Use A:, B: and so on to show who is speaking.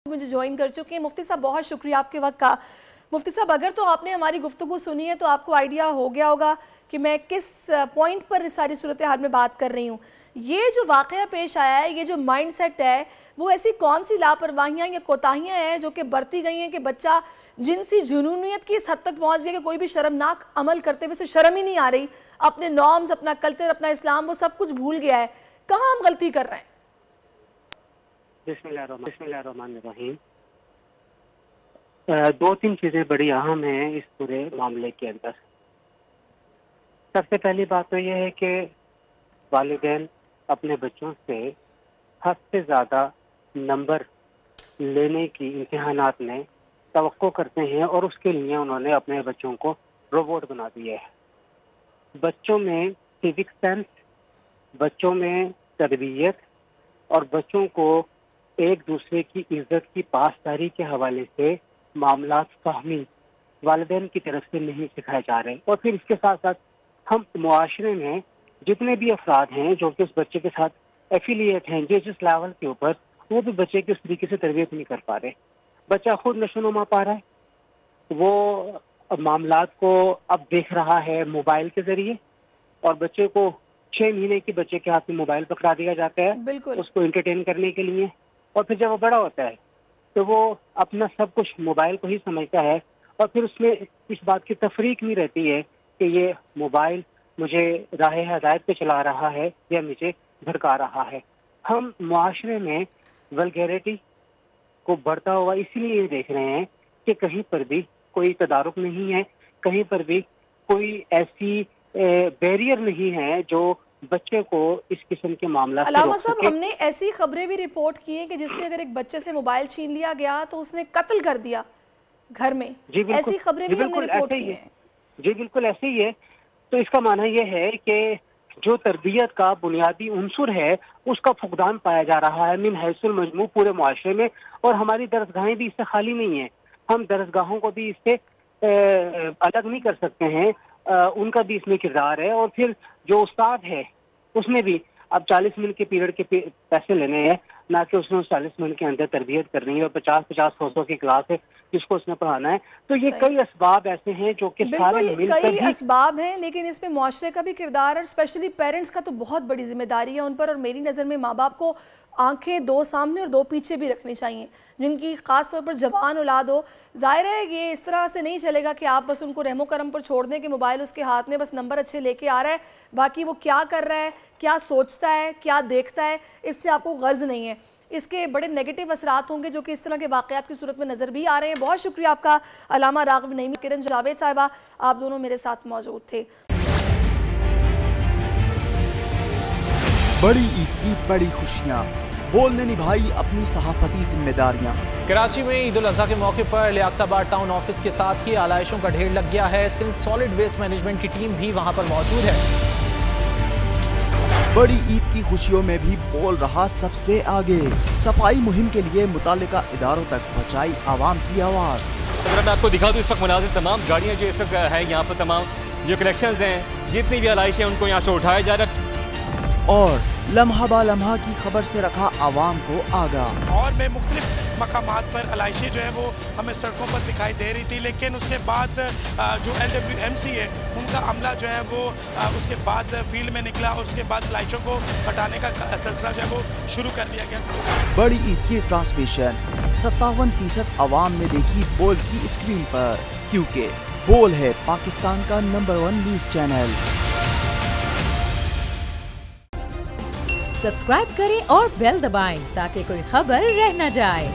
A: मुझे ज्वाइन कर चुके हैं। मुफ्ती साहब बहुत शुक्रिया आपके वक्त का। मुफ्ती साहब अगर तो आपने हमारी गुफ्तगू सुनी है तो आपको आइडिया हो गया होगा कि मैं किस पॉइंट पर इस सारी सूरत हाल में बात कर रही हूँ। ये जो वाक़या पेश आया है, ये जो माइंड सेट है, वो ऐसी कौन सी लापरवाहियाँ या कोताहियाँ हैं जो कि बरती गई हैं कि बच्चा जिनसी जुनूनियत की इस हद तक पहुँच गया कि कोई भी शर्मनाक अमल करते हुए उसे शर्म ही नहीं आ रही, अपने नॉर्म्स, अपना कल्चर, अपना इस्लाम, वो सब कुछ भूल गया है। कहाँ हम गलती कर रहे हैं?
B: बिस्मिल्लाहिर्रहमानिर्रहीम। दो तीन चीज़ें बड़ी अहम हैं इस पूरे मामले के अंदर। सबसे पहली बात तो यह है कि वालिदैन अपने बच्चों से हद से ज़्यादा नंबर लेने की इम्तिहानात में तवक्को करते हैं और उसके लिए उन्होंने अपने बच्चों को रोबोट बना दिया है। बच्चों में सिविक सेंस, बच्चों में तरबियत और बच्चों को एक दूसरे की इज्जत की पासदारी के हवाले से मामलात फहमी वालिदैन की तरफ से नहीं सिखाए जा रहे। और फिर इसके साथ साथ हम मुआशरे में जितने भी अफराद हैं जो कि उस बच्चे के साथ एफिलिएट हैं, जिस लेवल के ऊपर, वो भी बच्चे की उस तरीके से तरबियत नहीं कर पा रहे। बच्चा खुद नशोनुमा पा रहा है, वो मामलात को अब देख रहा है मोबाइल के जरिए, और बच्चे को 6 महीने के बच्चे के हाथ में मोबाइल पकड़ा दिया जाता है उसको एंटरटेन करने के लिए। और फिर जब वो बड़ा होता है तो वो अपना सब कुछ मोबाइल को ही समझता है, और फिर उसमें इस बात की तफरीक नहीं रहती है कि ये मोबाइल मुझे राह हदायत पे चला रहा है या मुझे भड़का रहा है। हम मुआशरे में वल्गैरिटी को बढ़ता हुआ इसीलिए देख रहे हैं कि कहीं पर भी कोई तदारुक नहीं है, कहीं पर भी कोई ऐसी बैरियर नहीं है जो बच्चे को इस किस्म के मामला से रोक सके।
A: हमने ऐसी खबरें भी रिपोर्ट की हैं कि जिसमें अगर एक बच्चे से मोबाइल छीन लिया गया तो उसने कत्ल कर दिया घर में। ऐसी खबरें भी हमने रिपोर्ट की हैं।
B: जी बिल्कुल ऐसे ही है। तो इसका माना यह है कि जो तरबियत का बुनियादी उनसुर है उसका फुकदान पाया जा रहा है मिन हैसुल मजमू पूरे मुआशरे में, और हमारी दरसगाहें भी इससे खाली नहीं है। हम दरसगाहों को भी इससे अलग नहीं कर सकते हैं, उनका भी इसमें किरदार है। और फिर जो उस्ताद है उसने भी अब 40 मिनट के पीरियड के पैसे लेने हैं, ना कि उसने 40 मिनट के अंदर तरबियत करनी है और 50-50 100 की क्लास है जिसको उसने पढ़ाना है। तो ये कई असबाब ऐसे हैं जो कि सारे मिलकर
A: कई असबाब हैं, लेकिन इसमें मुआशरे का भी किरदार और स्पेशली पेरेंट्स का तो बहुत बड़ी जिम्मेदारी है उन पर। और मेरी नज़र में माँ बाप को आंखें दो सामने और दो पीछे भी रखनी चाहिए, जिनकी ख़ास तौर पर जवान औलाद हो। ज़ाहिर है ये इस तरह से नहीं चलेगा कि आप बस उनको रहमो करम पर छोड़ दें कि मोबाइल उसके हाथ में बस नंबर अच्छे लेके आ रहा है, बाकी वो क्या कर रहा है, क्या सोचता है, क्या देखता है, इससे आपको गर्ज नहीं है। इसके बड़े नेगेटिव असरात होंगे जो कि इस तरह के वाक़यात की सूरत में नज़र भी आ रहे हैं। बहुत शुक्रिया आपका अलामा राग़िब नईमी, किरण जावेद साहिबा, आप दोनों मेरे साथ मौजूद थे।
C: बड़ी ईद की बड़ी खुशियाँ, बोल ने निभाई अपनी सहाफती जिम्मेदारियाँ।
D: कराची में ईद उल अज़हा के मौके पर लियाकताबाद टाउन ऑफिस के साथ ही आलाइशों का ढेर लग गया है। सिंध सॉलिड वेस्ट मैनेजमेंट की टीम भी वहाँ पर मौजूद है।
C: बड़ी ईद की खुशियों में भी बोल रहा सबसे आगे, सफाई मुहिम के लिए मुतालिका इदारों तक पहुँचाई आवाम की आवाज़।
E: अगर मैं आपको दिखा दूँ इस वक्त मुनाजिर तमाम गाड़ियाँ जो इस वक्त है यहाँ पर, तमाम जो कलेक्शंस हैं, जितनी भी आलाइशें हैं उनको यहाँ से उठाया जा रहा है।
C: और लम्हा बा लम्हा की खबर से रखा आवाम को आगाह।
F: और मैं मुख्तलिफ मकामात पर आलाइशें जो है वो हमें सड़कों पर दिखाई दे रही थी, लेकिन उसके बाद जो LWMC है उनका अमला जो है वो उसके बाद फील्ड में निकला और उसके बाद आलाइशों को हटाने का सिलसिला जो है वो शुरू कर दिया गया।
C: बड़ी ईद की ट्रांसमिशन 57% आवाम ने देखी बोल की स्क्रीन पर, क्योंकि बोल है पाकिस्तान का नंबर 1 न्यूज चैनल।
G: सब्सक्राइब करें और बेल दबाएं ताकि कोई खबर रह न जाए।